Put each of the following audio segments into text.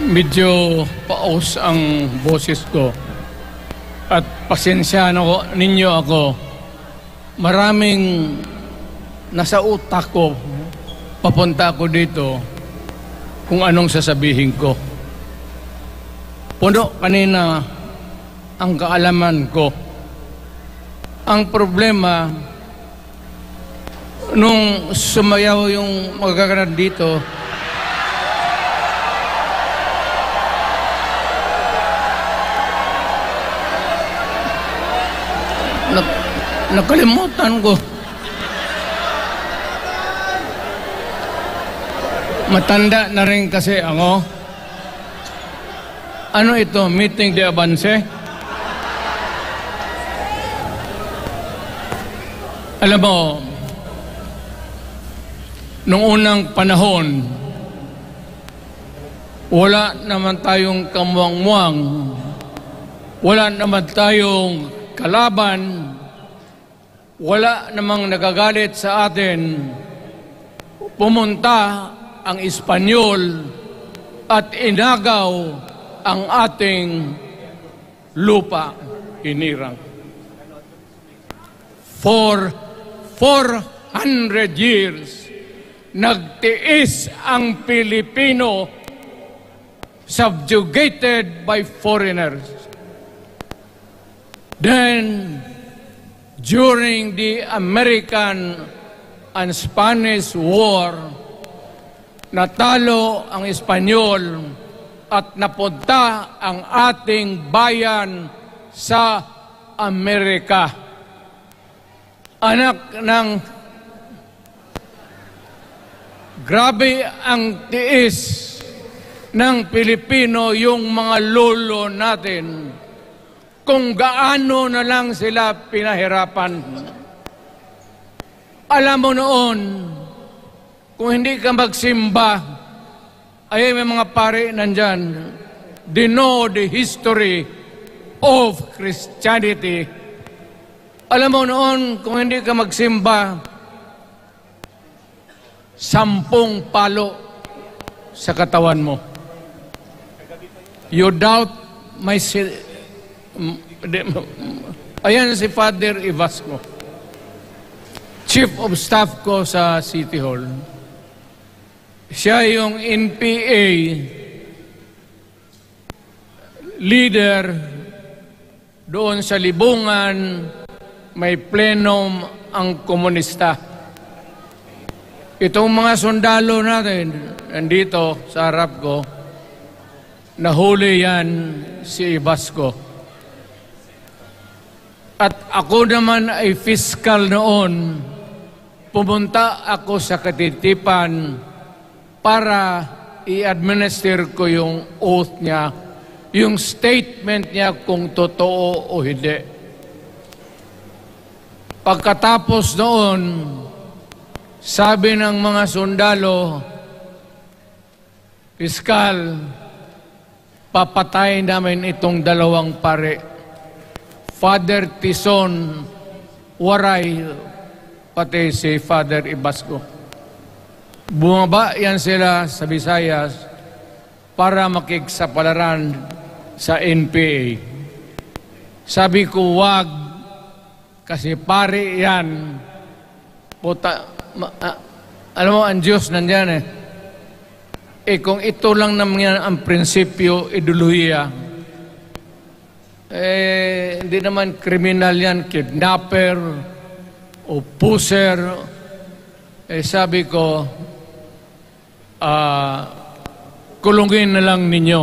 Medyo paos ang boses ko. At pasensya ninyo ako. Maraming nasa utak ko. Papunta ako dito kung anong sasabihin ko. Puno kanina ang kaalaman ko. Ang problema, nung sumayaw yung magkakaroon dito, nakalimutan ko. Matanda na rin kasi ako. Ano ito? Meeting de avance? Alam mo, nung unang panahon, wala naman tayong kamuang-muang, wala naman tayong kalaban, wala namang nagagalit sa atin. Pumunta ang Espanyol at inagaw ang ating lupa, hinirang. For 400 years, nagtiis ang Pilipino, subjugated by foreigners. Then, during the American and Spanish War, natalo ang Espanyol at napunta ang ating bayan sa Amerika. Anak ng grabe ang tiis ng Pilipino, yung mga lolo natin, kung gaano na lang sila pinahirapan. Alam mo noon, kung hindi ka magsimba, ay may mga pare nandyan, they know the history of Christianity. Alam mo noon, kung hindi ka magsimba, 10 palo sa katawan mo. You doubt my... Ayan si Father Ivasco, Chief of Staff ko sa City Hall. Siya yung NPA leader doon sa Libungan, may plenum ang komunista. Itong mga sundalo natin, nandito sa harap ko, nahuli yan si Ivasco. At ako naman ay fiscal noon, pumunta ako sa Katitipan para i-administer ko yung oath niya, yung statement niya kung totoo o hindi. Pagkatapos noon, sabi ng mga sundalo, Piskal, papatay namin itong 2 pare. Father Tison, Waray, pati si Father Ivasco. Bumaba yan sila sa Visayas para makigsapalaran sa NPA. Sabi ko, wag, kasi pare yan. Puta, alam mo, ang Diyos nandyan eh. Kung ito lang naman ang prinsipyo, ideolohiya, hindi naman kriminal yan, kidnapper o puser. Sabi ko, kulungin na lang ninyo.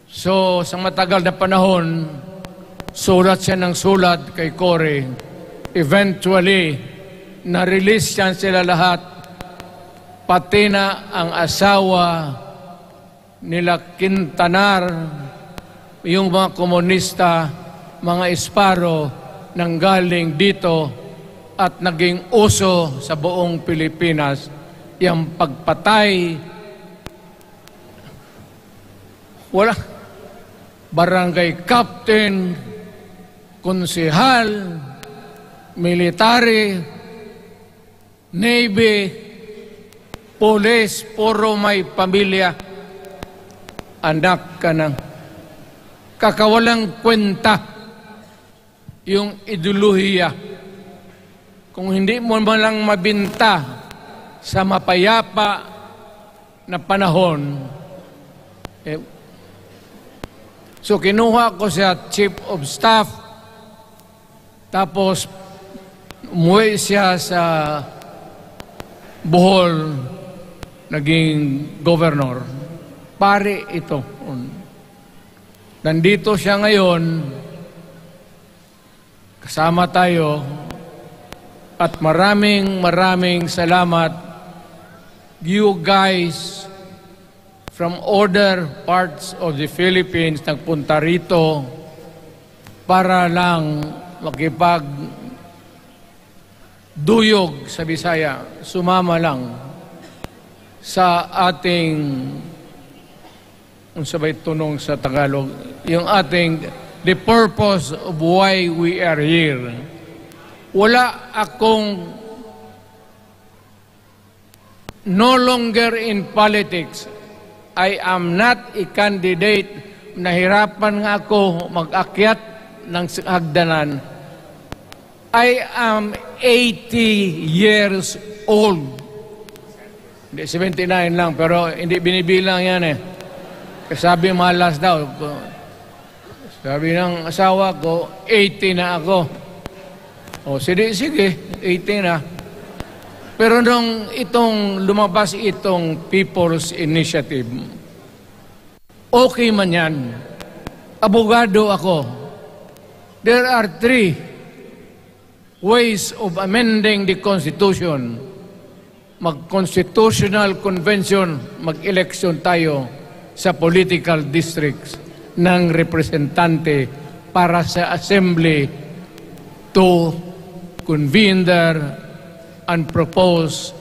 So, sa matagal na panahon, sulat siya ng sulat kay Cory. Eventually, na-release yan sila lahat, pati na ang asawa nila Quintanar, yung mga komunista, mga Esparo, nanggaling dito at naging uso sa buong Pilipinas, yung pagpatay. Wala. Barangay captain, konsehal, military, navy, pulis, puro may pamilya, anak ka ng kakawalang kwenta yung ideolohiya. Kung hindi mo man lang mabinta sa mapayapa na panahon, so kinuha ko siya Chief of Staff, tapos umuwi siya sa Bohol, naging governor. Pare ito. Nandito siya ngayon, kasama tayo, at maraming salamat. You guys from other parts of the Philippines nagpunta rito para lang makipagduyog sa Bisaya, sumama lang sa ating, kung sabay tunong sa Tagalog, yung ating, the purpose of why we are here. Wala akong, no longer in politics. I am not a candidate. Nahirapan nga ako mag-akyat ng hagdanan. I am 80 years old. Hindi, 79 lang, pero hindi binibilang yan eh. Sabi malas daw. Sabi ng asawa ko, 80 na ako. O, sige, 80 na. Pero nung lumabas itong People's Initiative, okay man yan. Abogado ako. There are 3 ways of amending the Constitution. Mag-constitutional convention, mag-election tayo sa political districts ng representante para sa assembly to convene there and propose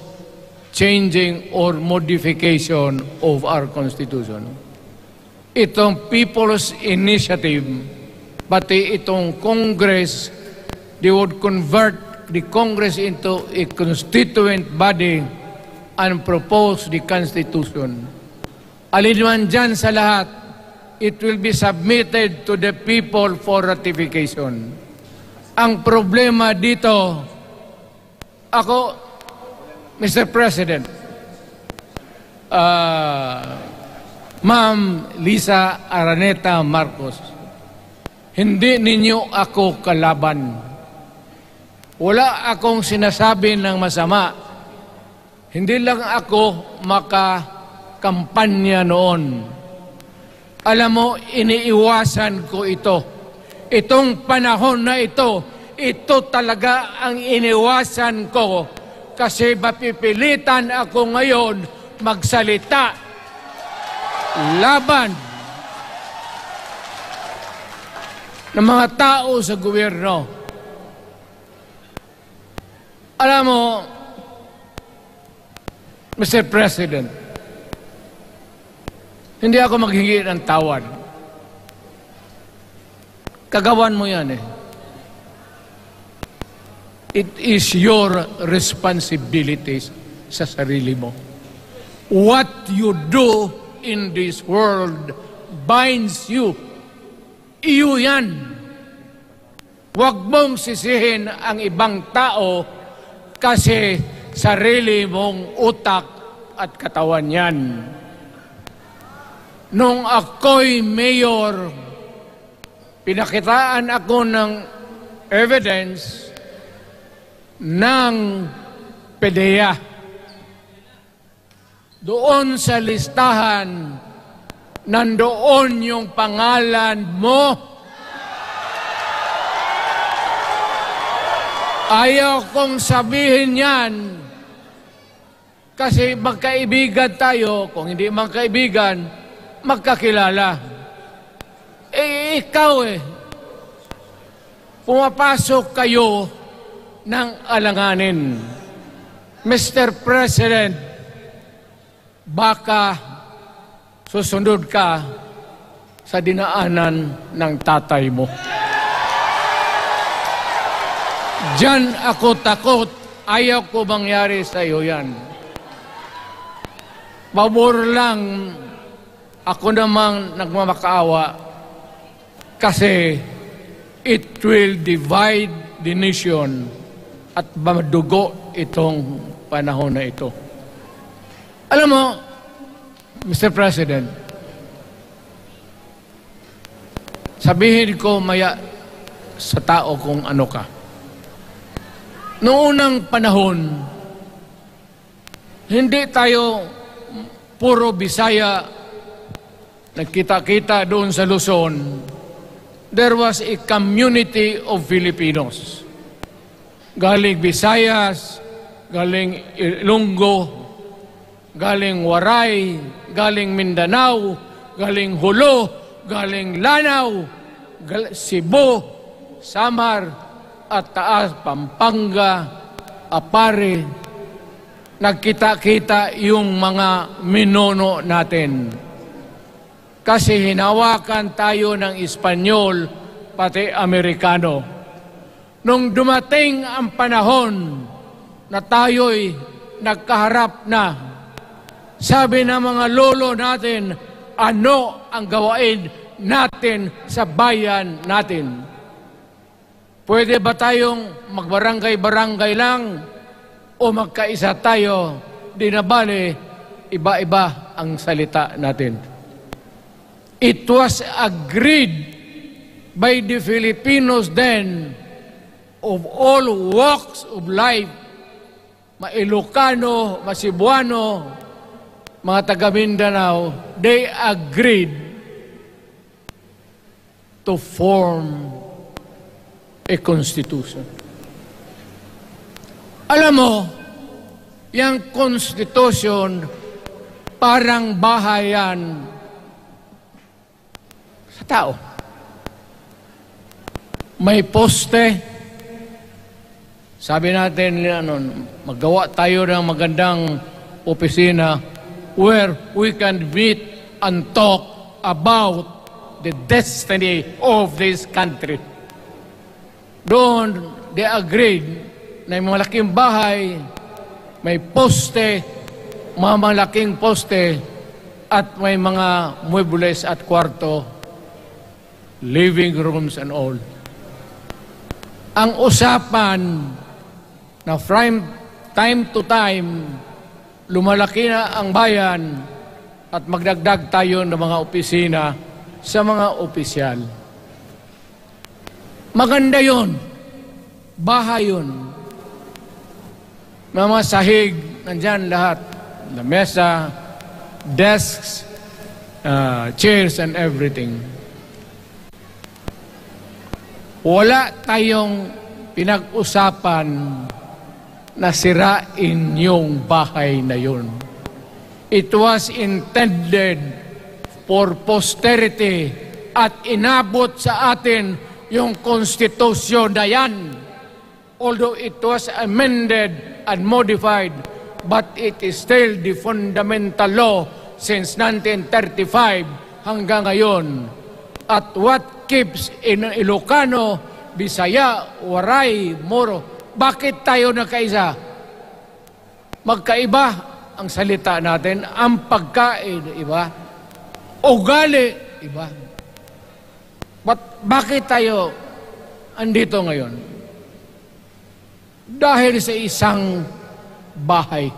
changing or modification of our Constitution. Itong People's Initiative, pati itong Congress, they would convert the Congress into a constituent body and propose the Constitution. Alin man dyan sa lahat, it will be submitted to the people for ratification. Ang problema dito, ako, Mr. President, Ma'am Lisa Araneta Marcos, hindi ninyo ako kalaban. Wala akong sinasabi ng masama. Hindi lang ako makakampanya noon. Alam mo, iniiwasan ko ito. Itong panahon na ito talaga ang iniwasan ko kasi mapipilitan ako ngayon magsalita laban ng mga tao sa gobyerno. Alam mo, Mr. President, hindi ako maghingi ng tawad. Kagawan mo yan eh. It is your responsibilities sa sarili mo. What you do in this world binds you. Iyo yan. Huwag mong sisihin ang ibang tao kasi sarili mong utak at katawan yan. Nung ako'y mayor, pinakitaan ako ng evidence ng PDEA. Doon sa listahan, nandoon yung pangalan mo. Ayaw kong sabihin yan kasi magkaibigan tayo. Kung hindi magkaibigan, magkakilala. Ikaw pumapasok kayo ng alanganin. Mr. President, baka susunod ka sa dinaanan ng tatay mo. Diyan ako takot. Ayaw ko mangyari sa iyo yan. pabor lang ako namang nagmamakaawa kasi it will divide the nation at madugo itong panahon na ito. Alam mo, Mr. President, sabihin ko maya sa tao kung ano ka. Noong unang panahon, hindi tayo puro Bisaya nagkita-kita doon sa Luzon. There was a community of Filipinos. Galing Visayas, galing Ilonggo, galing Waray, galing Mindanao, galing Hulo, galing Lanao, Cebu, Samar, at Taas, Pampanga, Apare. Nagkita-kita yung mga minono natin. Kasi hinawakan tayo ng Espanyol, pati Amerikano. Nung dumating ang panahon na tayo'y nagkaharap na, sabi ng mga lolo natin, ano ang gawain natin sa bayan natin? Pwede ba tayong magbarangay-barangay lang o magkaisa tayo? Di na bale, iba-iba ang salita natin. It was agreed by the Filipinos then of all walks of life, Ma-Ilocano, Ma-Cebuano, mga taga Mindanao, they agreed to form a constitution. Alam mo, yung constitution parang bahayan sa tao. May poste. Sabi natin, maggawa tayo ng magandang opisina where we can meet and talk about the destiny of this country. Doon, they agreed na may malaking bahay, may poste, mga malaking poste, at may mga muebles at kwarto, living rooms and all. Ang usapan na from time to time, lumalaki na ang bayan at magdagdag tayo ng mga opisina sa mga opisyal. Maganda yun. Bahay yun. Mga sahig, nandyan lahat. The mesa, desks, chairs and everything. Wala tayong pinag-usapan na sirain yung bahay na yun. It was intended for posterity at inabot sa atin yung konstitusyon na yan. Although it was amended and modified, but it is still the fundamental law since 1935 hanggang ngayon. At what keeps in Ilocano, Bisaya, Waray, Moro, bakit tayo nagkaisa? Magkaiba ang salita natin, ang pagkain, iba. Ugali, iba. Bakit tayo andito ngayon? Dahil sa isang bahay.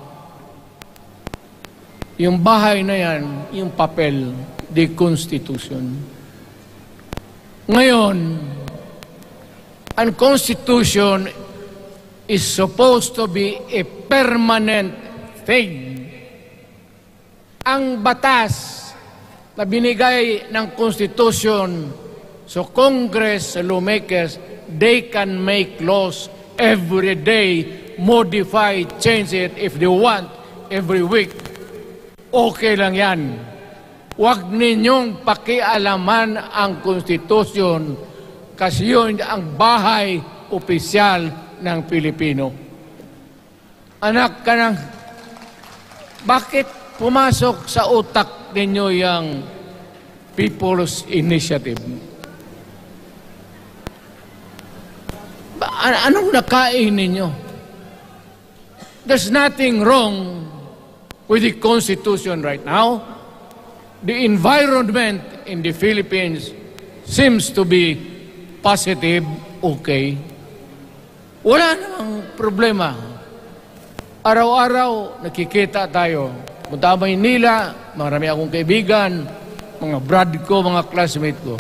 Yung bahay na yan, yung papel, the Constitution. Ngayon, ang Constitution is supposed to be a permanent thing. Ang batas na binigay ng Constitution sa Congress, sa lawmakers, they can make laws every day, modify, change it if they want, every week. Okay lang yan. Huwag ninyong pakialaman ang Constitution kasi yun ang bahay opisyal ng Pilipino. Anak ka ng... Bakit pumasok sa utak ninyo yung People's Initiative? Anong nakain ninyo? There's nothing wrong with the Constitution right now. The environment in the Philippines seems to be positive, okay. Wala namang problema. Araw-araw, nakikita tayo. Punta Maynila, marami akong kaibigan, mga brad ko, mga classmate ko.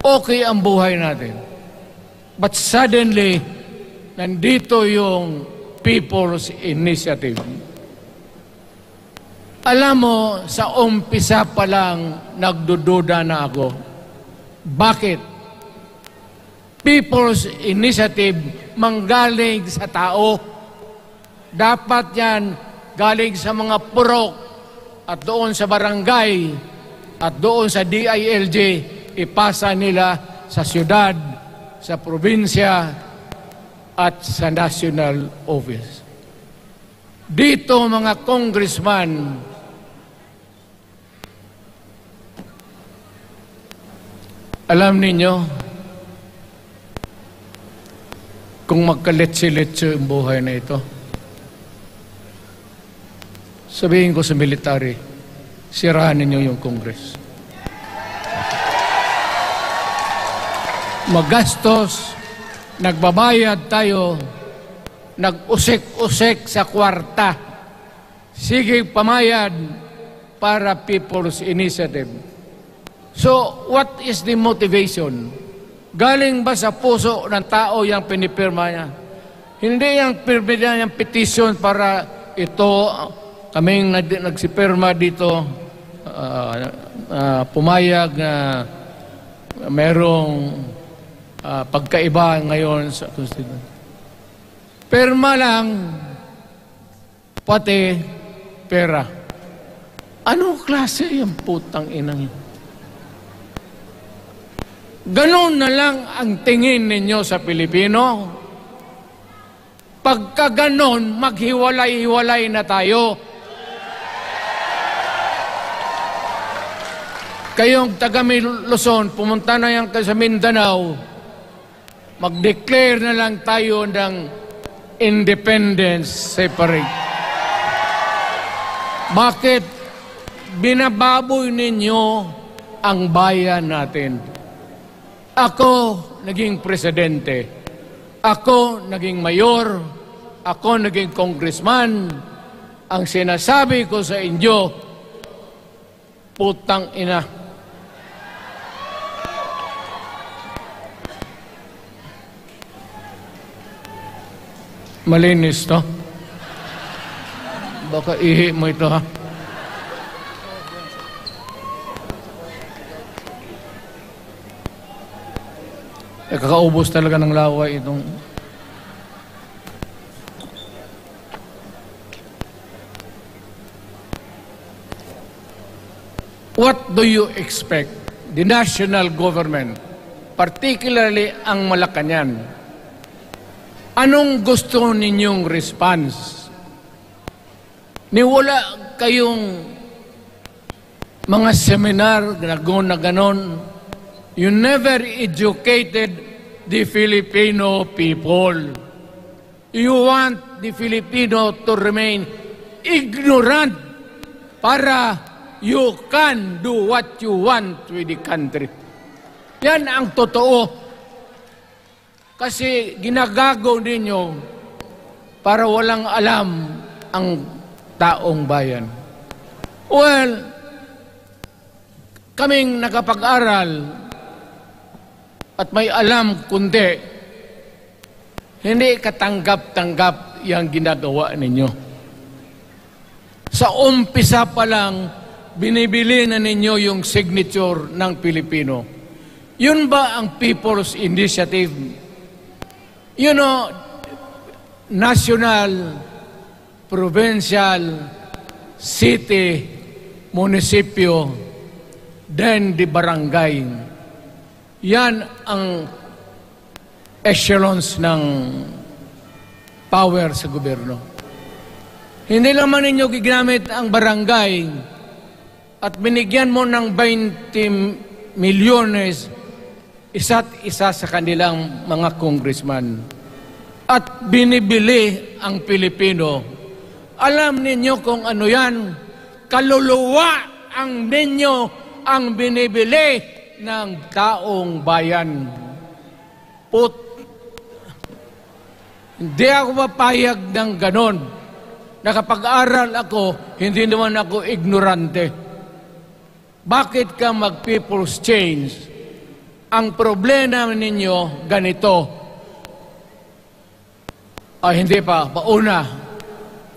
Okay ang buhay natin. But suddenly, nandito yung People's Initiative. Alam mo, sa umpisa pa lang, nagdududa na ako. Bakit? People's Initiative manggaling sa tao. Dapat yan galing sa mga purok at doon sa barangay at doon sa DILG, ipasa nila sa syudad, sa probinsya at sa national office. Dito mga congressman, alam ninyo, kung magkaletse-letse ang buhay na ito, sabihin ko sa military, sirahan ninyo yung Congress. Magastos, nagbabayad tayo, nag-usik-usik sa kwarta. Sige pamayad para People's Initiative. So, what is the motivation? Galing ba sa puso ng tao yung pinipirma niya? Hindi yung pirma niya yung petition para ito, kaming nagsipirma dito, pumayag na merong pagkaiba ngayon sa Constitution. Pirma lang, pati pera. Anong klase yung putang inang yun? Ganon na lang ang tingin ninyo sa Pilipino. Pagka ganon, maghiwalay-hiwalay na tayo. Kayong taga Luzon, pumunta na yan sa Mindanao, mag-declare na lang tayo ng independence separate. Bakit binababoy ninyo ang bayan natin? Ako naging presidente, ako naging mayor, ako naging congressman. Ang sinasabi ko sa inyo, putang ina. Malinis to. Baka ihi mo ito, ha? Kakaubos talaga ng laway itong... What do you expect the national government, particularly ang Malacanang? Anong gusto ninyong response? Niwala kayong mga seminar na ganon. You never educated the Filipino people. You want the Filipino to remain ignorant para you can do what you want with the country. Yan ang totoo. Kasi ginagago ninyo para walang alam ang taong bayan. Well, kaming nakapag-aral at may alam kundi, hindi katanggap-tanggap yung ginagawa ninyo. Sa umpisa pa lang, binibili na ninyo yung signature ng Pilipino. Yun ba ang People's Initiative? You know, national, provincial, city, munisipyo, then the barangay. Yan ang echelons ng power sa gobyerno. Hindi naman ninyo gigamit ang barangay at binigyan mo ng 20 milyones isa't isa sa kanilang mga congressman. At binibili ang Pilipino Alam ninyo kung ano yan. Kaluluwa ang ninyo ang binibili ng taong bayan. Hindi ako mapayag ng ganon. Nakapag-aral ako, hindi naman ako ignorante. Bakit ka mag-people's change? Ang problema ninyo, ganito. Hindi pa, pauna.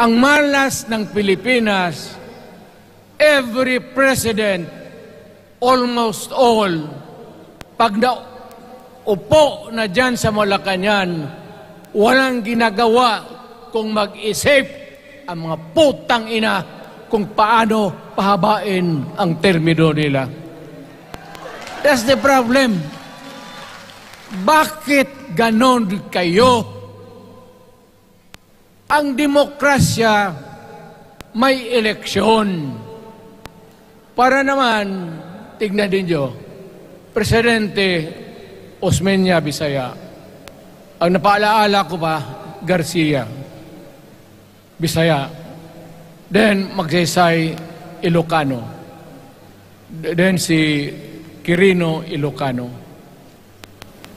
Ang malas ng Pilipinas, every president, almost all, pag naupo na dyan sa Malacanang, walang ginagawa kung mag-isip ang mga putang ina kung paano pahabain ang termino nila. That's the problem. Bakit ganon kayo? Ang demokrasya may eleksyon. Para naman, tignan din nyo, Presidente Osmeña Bisaya, ang napaalaala ko pa, Garcia Bisaya, then Magsaysay Ilocano, then si Quirino Ilocano.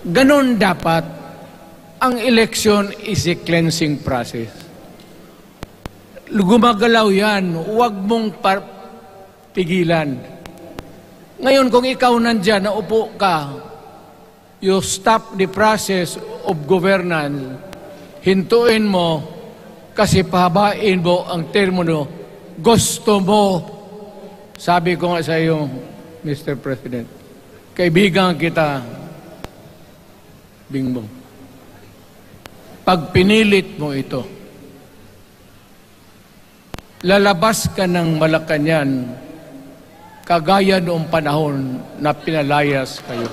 Ganon dapat. Ang election is a cleansing process. Gumagalaw yan, huwag mong pigilan. Ngayon, kung ikaw nandyan, naupo ka, you stop the process of governance, hintuin mo, kasi pahabain mo ang termino, gusto mo. Sabi ko nga sa iyo, Mr. President, kaibigan kita, Bingbong. Pag pinilit mo ito, lalabas ka ng Malacanang kagaya noong panahon na pinalayas kayo.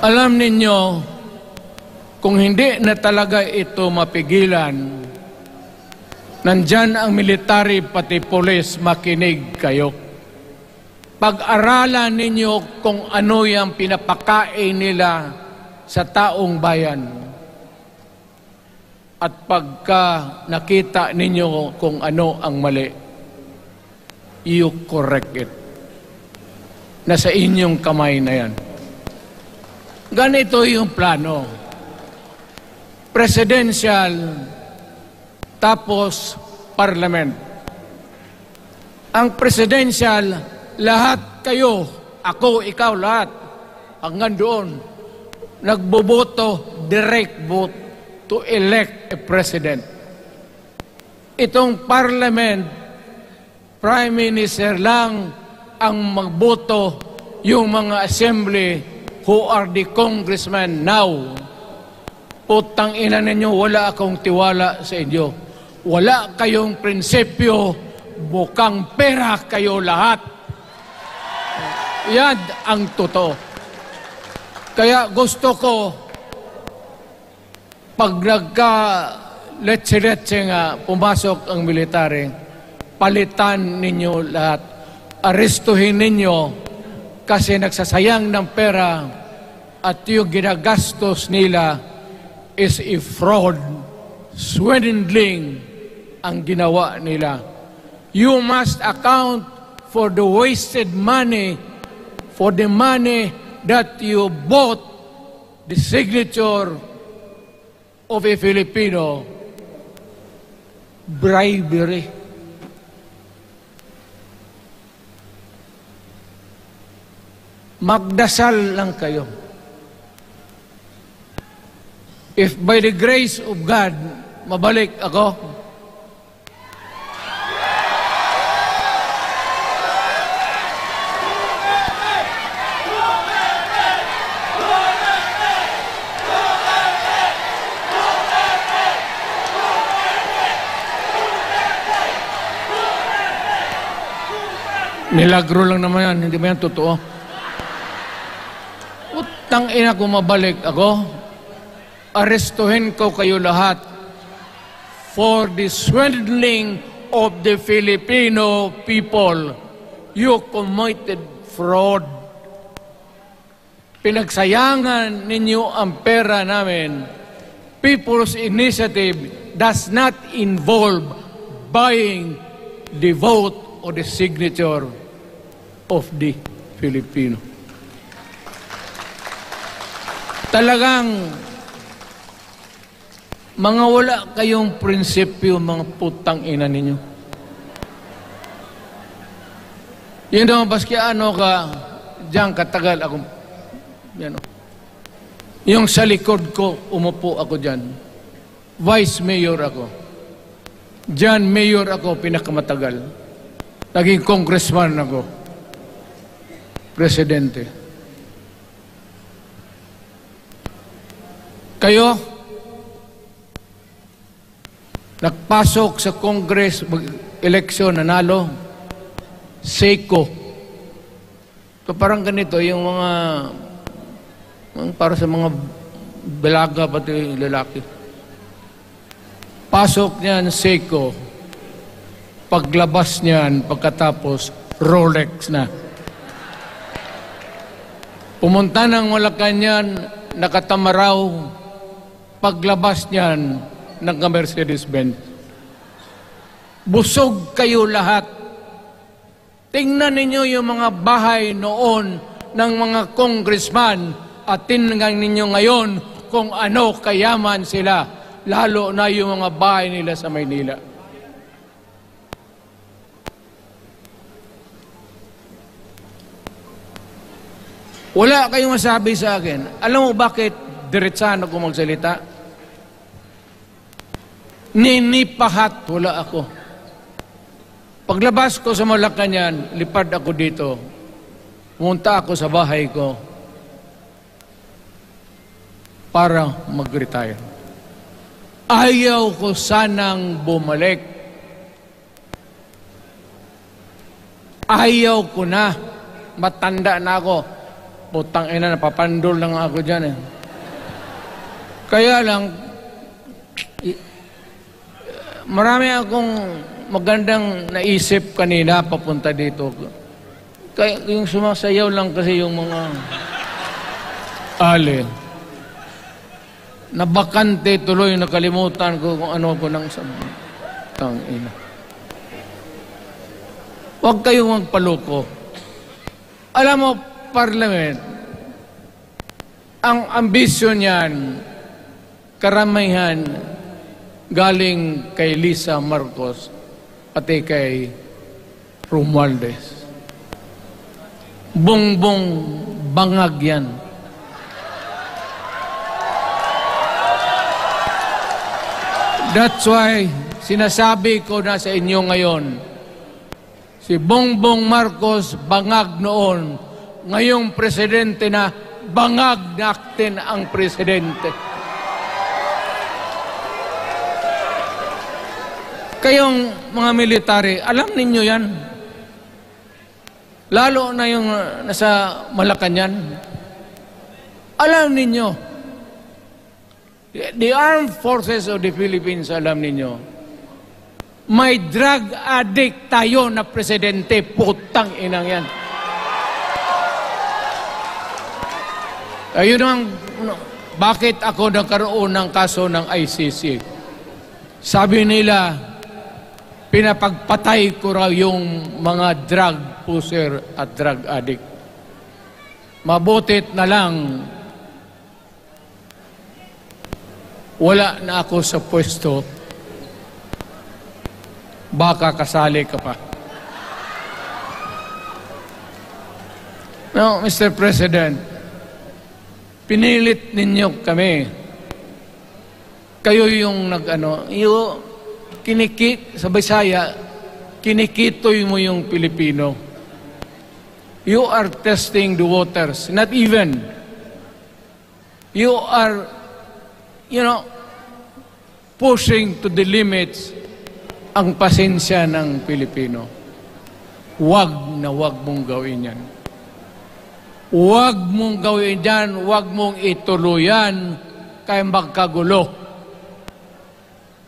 Alam ninyo, kung hindi na talaga ito mapigilan, nandyan ang military pati polis, makinig kayo. Pag-aralan ninyo kung ano yung pinapakain nila sa taong bayan. At pagka nakita ninyo kung ano ang mali, you correct it. Nasa inyong kamay na yan. Ganito yung plano. Presidential, tapos parliament. Ang presidential, lahat kayo, ako, ikaw, lahat, hanggang doon, nagboboto, direct vote to elect a president. Itong parliament, prime minister lang ang magboto, yung mga assembly who are the congressmen now. Putang ina ninyo, wala akong tiwala sa inyo. Wala kayong prinsipyo, bukang pera kayo lahat. Yan ang totoo. Kaya gusto ko, pag nagka-letse-letse nga, pumasok ang military, palitan ninyo lahat. Arestuhin ninyo kasi nagsasayang ng pera at yung ginagastos nila is a fraud, swindling ang ginawa nila. You must account for the wasted money, for the money that you bought the signature of a Filipino. Bribery. Magdasal lang kayo. If by the grace of God, mabalik ako, milagro lang naman yan, hindi ba yan totoo? Utang ina kung mabalik ako, arestuhin ko kayo lahat for the swindling of the Filipino people. You committed fraud. pinagsayangan ninyo ang pera namin. People's Initiative does not involve buying the vote or the signature of the Filipino. Talagang mga wala kayong prinsipyo, mga putang ina ninyo. Yun naman, baski ano ka, diyan katagal ako, yan o. Yung sa likod ko, umupo ako diyan. Vice Mayor ako. Diyan, Mayor ako, pinakamatagal. Naging congressman ako. Presidente. Kayo, nagpasok sa Congress, eleksyon, nanalo, Seiko. So parang ganito, yung mga, para sa mga balaga, pati lalaki. Pasok niyan, Seiko. Paglabas niyan, pagkatapos, Rolex na. Pumunta ng Malacanang, nakatamaraw, paglabas niyan, nagka-Mercedes-Benz. Busog kayo lahat. Tingnan ninyo yung mga bahay noon ng mga congressman at tingnan ninyo ngayon kung ano kayaman sila, lalo na yung mga bahay nila sa Maynila. Wala kayong masabi sa akin. Alam mo bakit diretsahan ako magsalita? Ninipahat, wala ako. Paglabas ko sa Malacanang, lipad ako dito. Pumunta ako sa bahay ko para mag-retire. Ayaw ko sanang bumalik. Ayaw ko na. Matanda na ako. Putang ina, napapandol lang ako dyan eh. Kaya lang, marami akong magandang naisip kanina papunta dito. Kaya yung sumasayaw lang kasi yung mga alin. Nabakante tuloy, nakalimutan ko kung ano ko nang tang ina. Huwag kayong magpaloko. Alam mo, Parliament, ang ambisyon niyan, karamihan, galing kay Lisa Marcos pati kay Romualdez. Bongbong bangag yan. That's why sinasabi ko na sa inyo ngayon, si Bongbong Marcos bangag noon, ngayong presidente na, bangag natin ang presidente. Kayong mga military, alam ninyo yan. Lalo na yung nasa Malacanang. Alam ninyo. The Armed Forces of the Philippines, alam ninyo. May drug addict tayo na presidente, putang inang yan. Ayun ang, bakit ako nagkaroon ng kaso ng ICC? Sabi nila, pinapagpatay ko raw yung mga drug pusher at drug addict. Mabutit na lang, wala na ako sa pwesto, baka kasali ka pa. No, Mr. President, pinilit ninyo kami. Kayo yung sa Bisaya, kinikitoy mo yung Pilipino. You are testing the waters. Not even. You are, pushing to the limits ang pasensya ng Pilipino. Huwag na huwag mong gawin yan. Huwag mong gawin yan, huwag mong ituluyan, kaya magkagulo.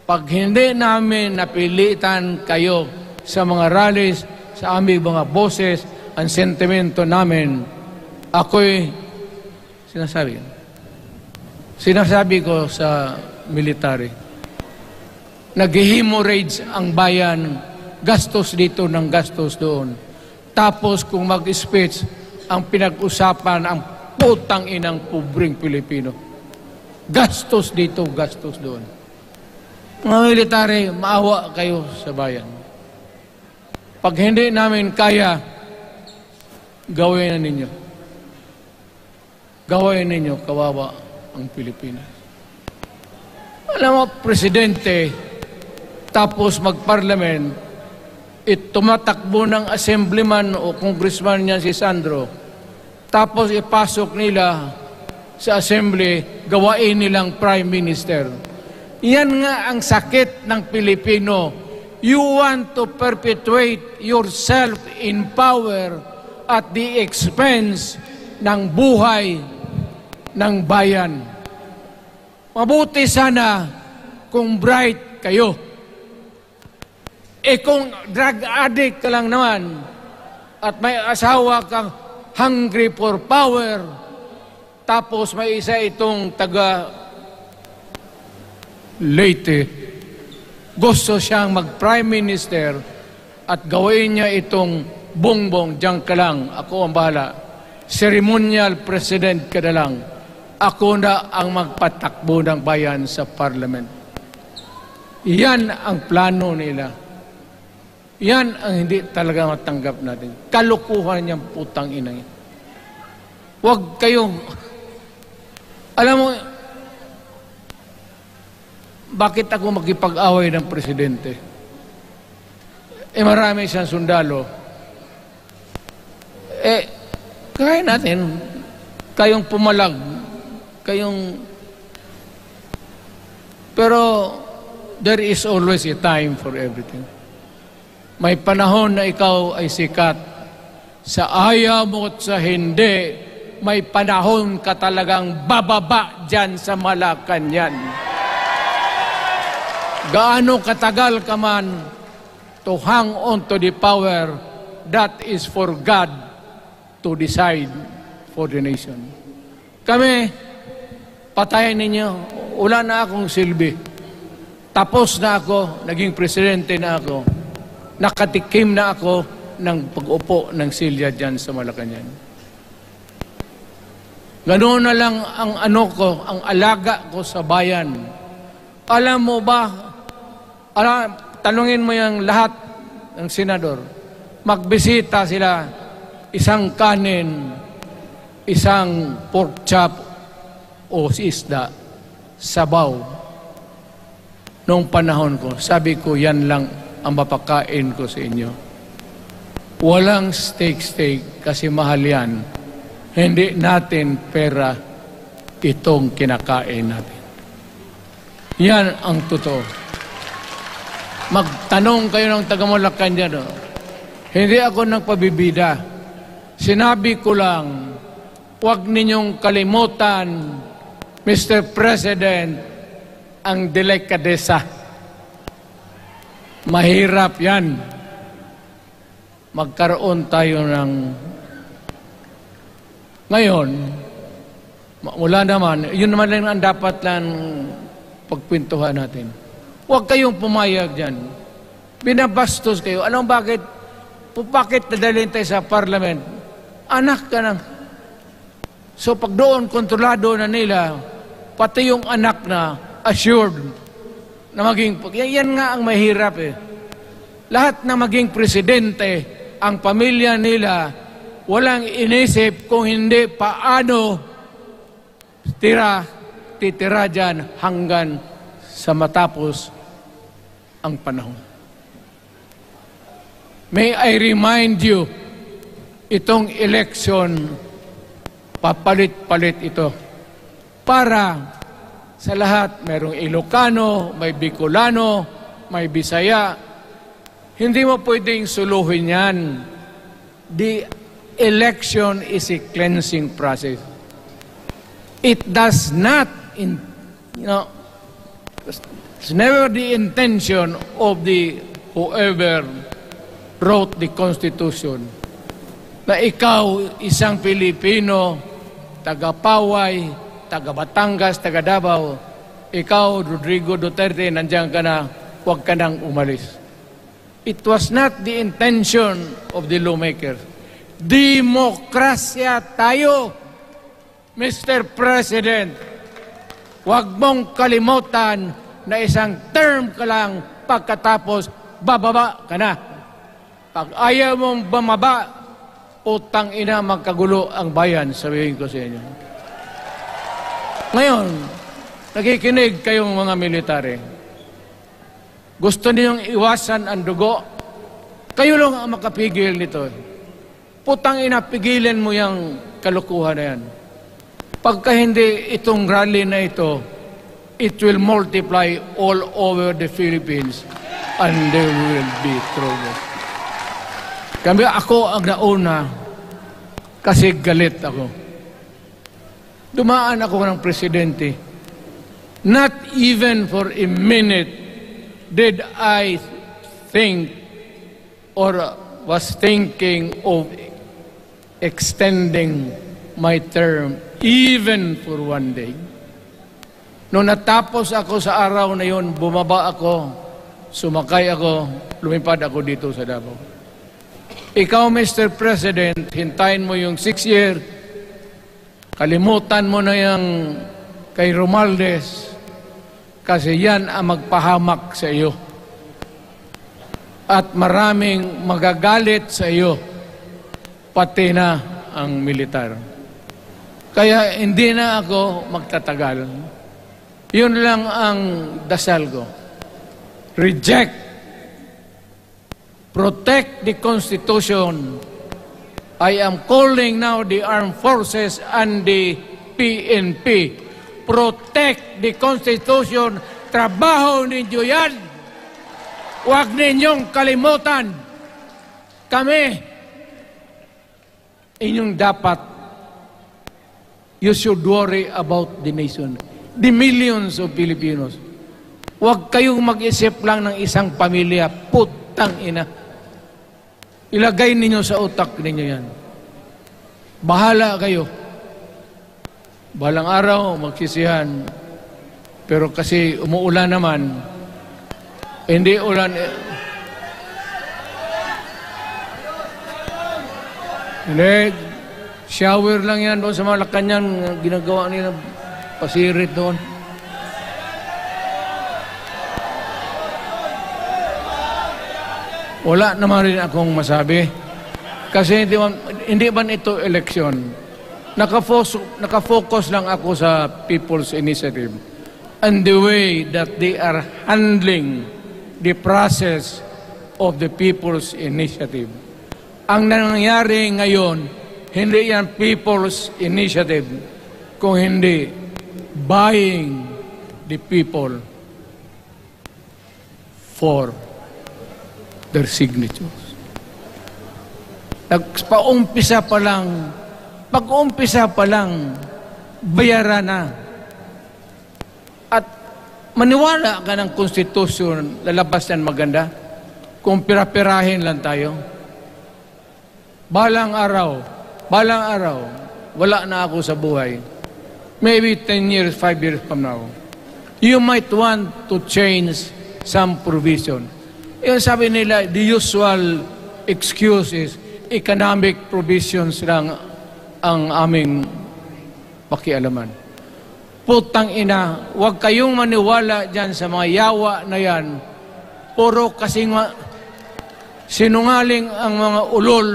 Pag hindi namin napilitan kayo sa mga rallies, sa aming mga boses, ang sentimento namin, ako'y Sinasabi. Sinasabi ko sa military, nag-hemorrhage ang bayan, gastos dito ng gastos doon. Tapos kung mag-speech, ang pinag-usapan ang putang inang pobreng Pilipino. Gastos dito, gastos doon. Mga military, maawa kayo sa bayan. Pag hindi namin kaya, gawin na ninyo. Gawin ninyo, kawawa ang Pilipinas. Alam mo, presidente, tapos mag-parliament, tumatakbo ng assemblyman o congressman niya si Sandro, tapos ipasok nila sa assembly, gawain nilang prime minister. Yan nga ang sakit ng Pilipino. You want to perpetuate yourself in power at the expense ng buhay ng bayan. Mabuti sana kung bright kayo. Kung drug addict ka lang naman at may asawa kang hungry for power, tapos may isa itong taga Leyte, gusto siyang mag-prime minister at gawin niya itong bongbong, diyan ka lang, ako ang bahala. Ceremonial president ka na lang. Ako na ang magpatakbo ng bayan sa parliament. Yan ang plano nila. Yan ang hindi talaga matanggap natin. Kalukuhan niyang putang ina yan. Huwag kayong... Alam mo, bakit ako makipag-away ng presidente? Marami siyang sundalo. Kaya natin, kayong pumalag, kayong... Pero, there is always a time for everything. May panahon na ikaw ay sikat. Sa ayaw mo at sa hindi, may panahon ka talagang bababa dyan sa Malacanang. Gaano katagal ka man to hang on to the power, that is for God to decide for the nation. Kami, patayin ninyo, wala na akong silbi. Tapos na ako, naging presidente na ako. Nakatikim na ako ng pag-upo ng silya dyan sa Malacanang. Ganoon na lang ang ang alaga ko sa bayan. Alam mo ba, tanungin mo yung lahat ng senador, magbisita sila, isang kanin, isang pork chop o isda, sabaw. Noong panahon ko, sabi ko, yan lang ang mapakain ko sa inyo. Walang steak kasi mahal yan. Hindi natin pera itong kinakain natin. Yan ang totoo. Magtanong kayo ng taga-Malacanang dyan. Hindi ako nagpabibida. Sinabi ko lang, huwag ninyong kalimutan, Mr. President, ang delikadesa. Mahirap yan. Magkaroon tayo ng... Ngayon, wala naman, yun naman lang ang dapat lang pagpintuhan natin. Huwag kayong pumayag dyan. Binabastos kayo. Anong bakit? Bakit nadalhin tayo sa parliament? Anak ka nang. So pag doon, kontrolado na nila, pati yung anak na assured na maging... Yan nga ang mahirap eh. Lahat na maging presidente, ang pamilya nila, walang inisip kung hindi paano titira dyan hanggang sa matapos ang panahon. May I remind you, itong election, papalit-palit ito. Para sa lahat, mayroong Ilocano, may Bicolano, may Bisaya. Hindi mo pwedeng suluhin yan. The election is a cleansing process. It does not, it's never the intention of the whoever wrote the Constitution na ikaw, isang Pilipino, taga Paway, taga Batangas, taga Davao, ikaw, Rodrigo Duterte, nandiyan ka na, huwag ka nang umalis. It was not the intention of the lawmakers. Demokrasya tayo, Mr. President. Huwag mong kalimutan na isang term ka lang pagkatapos bababa ka na. Pag ayaw mong bumaba, utang ina magkagulo ang bayan, sabihin ko sa inyo. Ngayon, nakikinig kayong mga military. Gusto ninyong iwasan ang dugo? Kayo lang ang makapigil nito. Putang ina, pigilan mo yung kalukuhan na yan. Pagka hindi itong rally na ito, it will multiply all over the Philippines and there will be trouble. Kami ako ang nauna kasi galit ako. Dumaan ako ng presidente. Not even for a minute did I think or was thinking of extending my term even for one day. Nung natapos ako sa araw na yon, bumaba ako, sumakay ako, lumipad ako dito sa Davao. Ikaw, Mr. President, hintayin mo yung 6 year, kalimutan mo na yung kay Romualdez, kasi yan ang magpahamak sa iyo. At maraming magagalit sa iyo, pati na ang militar. Kaya hindi na ako magtatagal. Yun lang ang dasal ko. Reject. Protect the Constitution. I am calling now the armed forces and the PNP. Protect the Constitution. Trabaho ninyo yan. Huwag ninyong kalimutan. Kami, inyong dapat, you should worry about the nation. The millions of Filipinos. Huwag kayong mag-isip lang ng isang pamilya. Putang ina. Ilagay ninyo sa utak ninyo yan. Bahala kayo. Balang araw, magsisihan. Pero kasi umuulan naman, hindi ulan. Hindi, shower lang yan doon sa Malacanang, ginagawa nila, pasirit doon. Wala naman rin akong masabi. Kasi hindi man ito eleksyon. Nakafocus lang ako sa People's Initiative and the way that they are handling the process of the People's Initiative. Ang nangyayari ngayon, hindi yan People's Initiative, kung hindi buying the people for their signatures. Pag-umpisa pa lang, bayaran na. At maniwala ka ng konstitusyon, lalabas yan maganda, kung pira-pirahin lang tayo. Balang araw, wala na ako sa buhay. Maybe 10 years, 5 years from now. You might want to change some provision. Yung sabi nila, the usual excuse is economic provisions lang ang aming pakialaman. Putang ina, huwag kayong maniwala dyan sa mga yawa na yan. Puro kasing sinungaling ang mga ulol.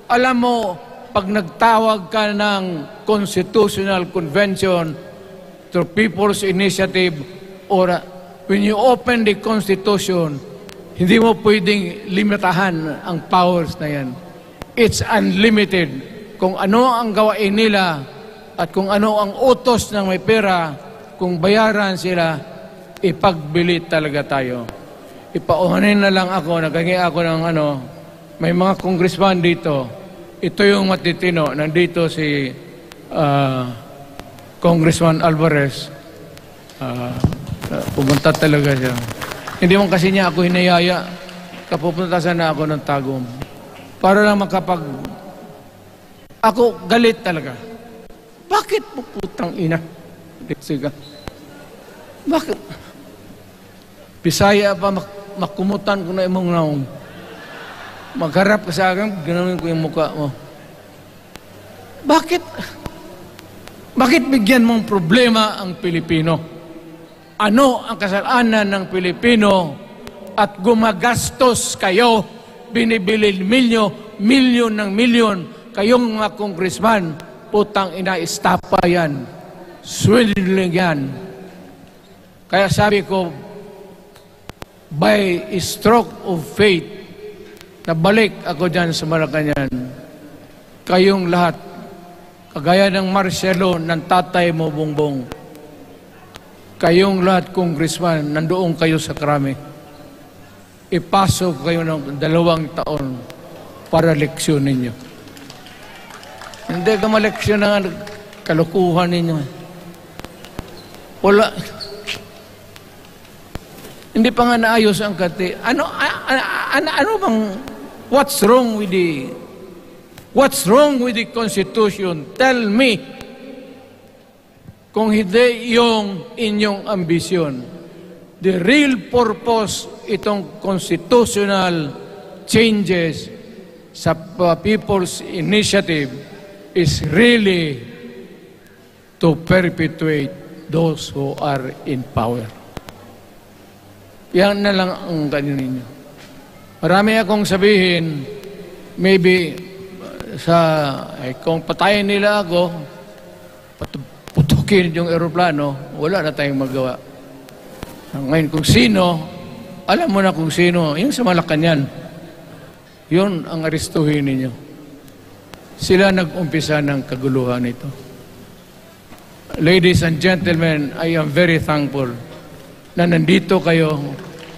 Alam mo, pag nagtawag ka ng Constitutional Convention through People's Initiative or when you open the Constitution, hindi mo pwedeng limitahan ang powers na yan. It's unlimited. Kung ano ang gawain nila at kung ano ang utos ng may pera, kung bayaran sila, ipagbili talaga tayo. Ipauhanin na lang ako, naghangi ako ng may mga congressman dito. Ito yung matitino. Nandito si Congressman Alvarez. Pumunta talaga siya. Hindi man kasi niya ako hinayaya. Kapupunta sana ako ng Tagum. Para lang ako galit talaga. Bakit po putang ina? Sige. Bakit? Bisaya pa makumutan ko na imong naong. Magharap ka sa akin, ganoon ko yung mukha mo. Bakit? Bakit bigyan mong problema ang Pilipino? Ano ang kasalanan ng Pilipino at gumagastos kayo, binibili milyon ng milyon, kayong mga congressman, putang ina, istapa yan. Swindling yan. Kaya sabi ko, by a stroke of fate, nabalik ako dyan sa Malacanang. Kayong lahat, kagaya ng Marcelo, ng tatay mo, Bongbong, kayong lahat, congressman, nandoon kayo sa Krame. Ipasok kayo ng 2 taon para leksyon ninyo. Hindi ka maleksyon ng kalukuhan ninyo. Wala. Hindi pa nga naayos ang kati. Ano bang, what's wrong with the Constitution? Tell me. Kung hindi yung inyong ambisyon. The real purpose itong constitutional changes sa People's Initiative is really to perpetuate those who are in power. Yan na lang ang ganyan ninyo. Marami akong sabihin, maybe kung patayin nila ako, putukin yung eroplano, wala na tayong magawa. Ngayon kung sino, alam mo na kung sino, yung sa Malacanang, yun ang aristuhin ninyo. Sila nag-umpisa ng kaguluhan ito. Ladies and gentlemen, I am very thankful na nandito kayo,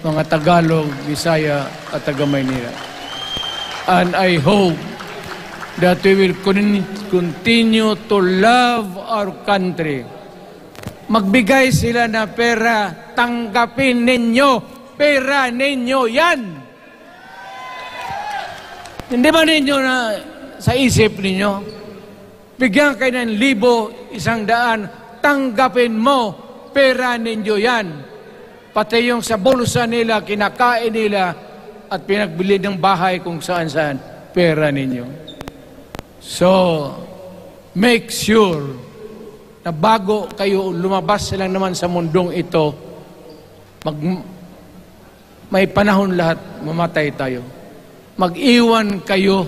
mga Tagalog, Bisaya at taga-Maynila. And I hope that we will continue to love our country. Magbigay sila na pera, tanggapin ninyo, pera ninyo yan. Hindi ba ninyo na sa isip ninyo? Bigyan kayo ng 1,000, 100, tanggapin mo, pera ninyo yan. Pati yung sa bulsa nila, kinakain nila, at pinagbili ng bahay kung saan-saan, pera ninyo. So, make sure na bago kayo lumabas lang naman sa mundong ito, may panahon lahat, mamatay tayo. Mag-iwan kayo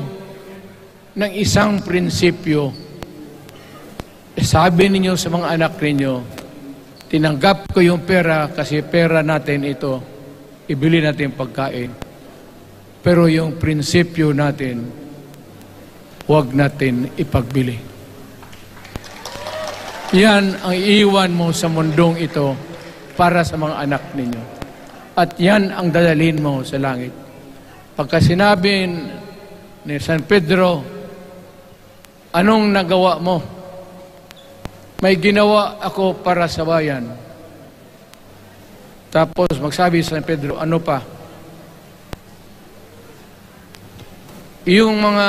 ng isang prinsipyo. Sabi ninyo sa mga anak ninyo, tinanggap ko yung pera kasi pera natin ito, ibili natin pagkain. Pero yung prinsipyo natin, huwag natin ipagbili. Yan ang iiwan mo sa mundong ito para sa mga anak ninyo. At yan ang dadalhin mo sa langit. Pagka sinabi ni San Pedro, anong nagawa mo? May ginawa ako para sa bayan. Tapos magsabi sa San Pedro, ano pa? Yung mga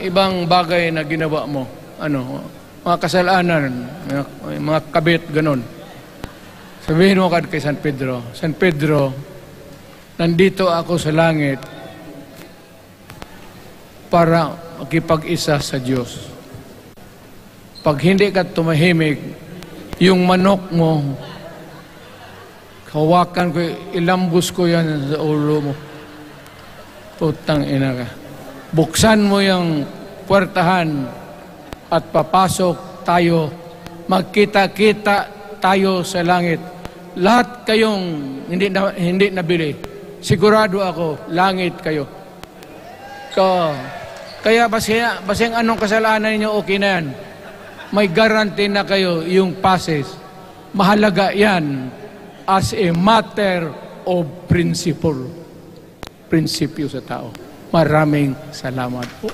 ibang bagay na ginawa mo, mga kasalanan, mga kabit, ganon. Sabihin mo kay San Pedro, San Pedro, nandito ako sa langit para makipag-isa sa Diyos. Pag hindi ka tumahimik, yung manok mo, hawakan ko, ilambos ko yan sa ulo mo. Putang ina ka. Buksan mo yung puwertahan at papasok tayo. Magkita-kita tayo sa langit. Lahat kayong hindi nabili. Sigurado ako, langit kayo. Kaya basing anong kasalanan niyo, okay na yan. May guarantee na kayo yung passes. Mahalaga yan as a matter of principle. Prinsipyo sa tao. Maraming salamat po.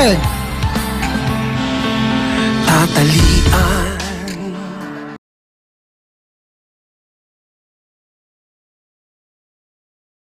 akin. Tatalian